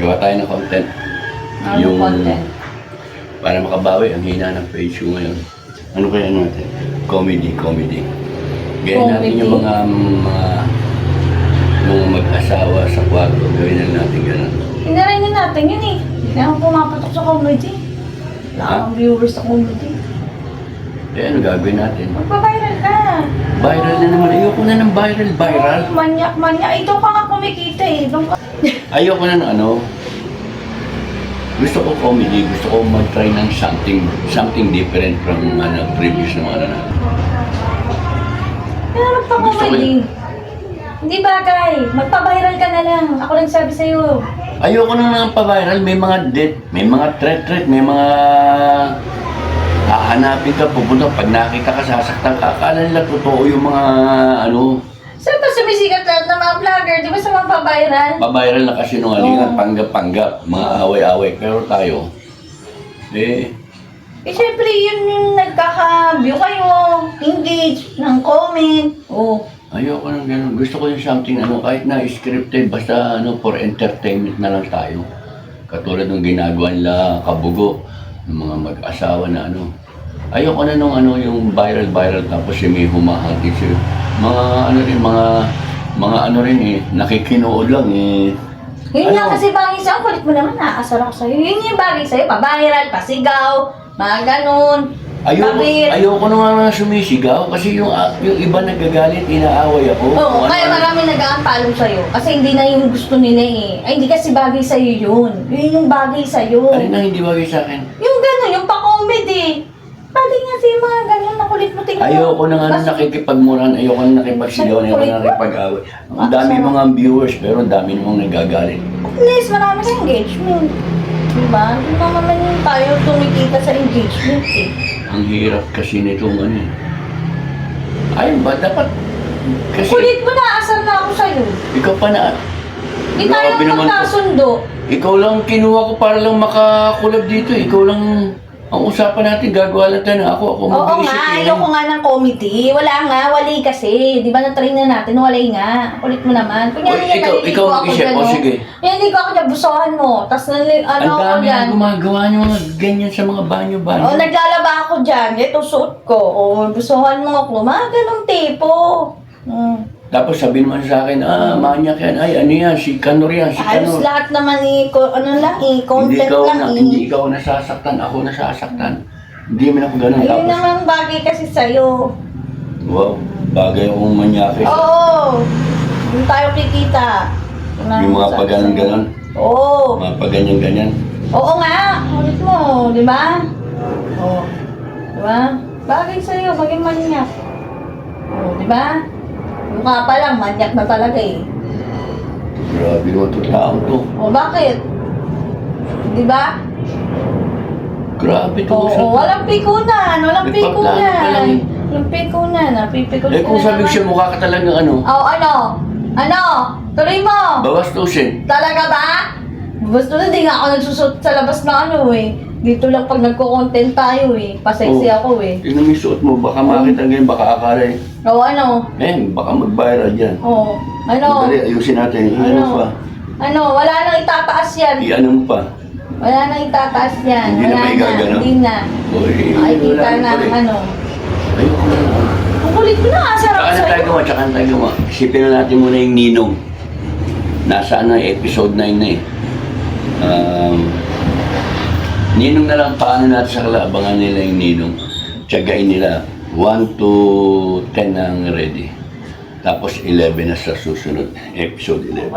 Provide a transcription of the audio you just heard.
Gawa tayo ng content. Ano content? Para makabawi, ang hina ng page ko ngayon. Ano kaya natin? Comedy. Gaya natin yung mga mag-asawa sa kwarto. Gawin lang natin gano'n. Hinarayin natin yun eh. Kaya ako pumapatok sa comedy. Wala akong viewers sa comedy. Eh, ano gagawin natin? Magpa-viral ka. Viral na naman. Ayoko na ng viral. Oh, manyak. Ito ka nga kumikita eh. Doon ka. Ayoko na ng ano. Gusto ko comedy. Gusto ko mag-try ng something different from previous na mga natin. Kaya magpa-comedy. Hindi bagay. Magpa-viral ka na lang. Ako lang sabi sa'yo. Ayoko na ng pa-viral. May mga death, may mga threat, may mga hahanapin ka, pupunta. Pag nakita ka, sasaktan ka. Akala nila totoo yung mga ano. Saan ba sumisikat lahat ng mga vlogger? Di ba sa mga pa-viral? Pa-viral na kasi nung alingan, panggap-panggap, mga away-away. Pero tayo, Eh, syempre, yun yung nagkaka-view kayo. Engage ng comment. Oh. ayoko nang ganun. Gusto ko yung something, kahit na scripted, basta for entertainment na lang tayo. Katulad ng ginagawa nila kabugo, ng mga mag-asawa na Ayoko na nung yung viral tapos yung may humahati siya. Mga nakikinood lang eh. Yun nga kasi bagay sa'yo. Kulit mo naman, nakakasar ako sa'yo. Yun yung bagay sa'yo. Pa-viral, pasigaw, mga ganun. Ayoko naman sumisigaw kasi yung iba nagagalit, inaaway ako. Oo, kaya marami nag-aampalo sa'yo. Kasi hindi na yung gusto nila eh. Ay, hindi kasi bagay sa'yo yun. Yun yung bagay sa'yo. Ano na hindi bagay sa akin? Yung gano'n, yung pa-comedy. Bagay nga sa'yo mga gano'n na kulit mo tingnan. Ayoko na nga nakikipagmuran, ayoko na nakipagsigaw, ayoko na nakipag-away. Ang dami mga viewers pero ang dami namang nagagalit. At least marami sa engagement. Diba? Hindi naman tayo tumikita sa engagement eh. Ang hirap kasi nitong Ayun ba, dapat kasi Kulit mo na, asar na ako sa'yo. ikaw pa na. Hindi tayo Grabe naman to. magkasundo. Ikaw lang kinuha ko para lang makakulab dito. Ikaw lang ang usapan natin, gagawa lang tayo na ako Oo mag-iisip nga, eh. ayoko nga ng comedy. Wala nga, wali kasi. Di ba na-try na natin, walay nga. Kulit mo naman. Kunyari Ikaw mag-isip, sige. Yan, hindi ko ako dyan, busohan mo. Tapos Ang dami na gumagawa nyo mga ganyan sa mga banyo-banyo. O, naglalaba ako dyan. Ito, suot ko. O, busohan mo ako. Mga ganong tipo. Tapos sabi naman sa akin, manyak yan. Ay, ano yan, si Kanor yan, si Halos Kanor. lahat naman content lang Hindi ikaw nasasaktan, ako nasasaktan. Hindi man ako ganun. Ayun Tapos, naman bagay kasi sa'yo. wow, bagay akong manyakis. Oo. Yung tayo kikita. Yung mga pag-ganon-ganon, Oo. mga pag-ganyan-ganyan. Oo nga. Ulit mo, di ba? Oo. Di ba? Bagay sa'yo, maging manyak. Oo, di ba? Mukha pa lang, manyak na talaga eh. Grabe naman itong taong to. O bakit? Di ba? Grabe ito. Oo, walang pikunan. Walang May paplano pa lang pikunan. eh. Walang pikunan. Napipikot Eh kung sabi ko siya, mukha ka talagang Oo, ano? Ano? Tuloy mo! bawas tusin. Talaga ba? Basta hindi nga ako nagsusot sa labas na eh. Dito lang pag nagko-content tayo eh. Pasexy ako eh. Tingnan mo yung suot mo, baka makita ngayon, baka akala eh. Oo, ano? Baka mag-viral dyan. Oo. Ano? Dali, ayusin natin. Ano pa? Ano? Wala nang itataas yan. I-ano mo pa? Wala nang itataas yan. Hindi na Wala maigagano? Hindi na. Uy, Makikita wala na pa rin. Ayoko na. Ang kulit mo na. Sarap Tsaka na tayo sa'yo. gawa, tsaka na tayo gawa. Isipin na natin muna yung ninong. Nasa episode 9 na eh. Ninong na lang, paano natin sa kalabangan nila yung ninong. Tsagain nila, 1 to 10 ang ready. Tapos 11 na sa susunod, episode 11.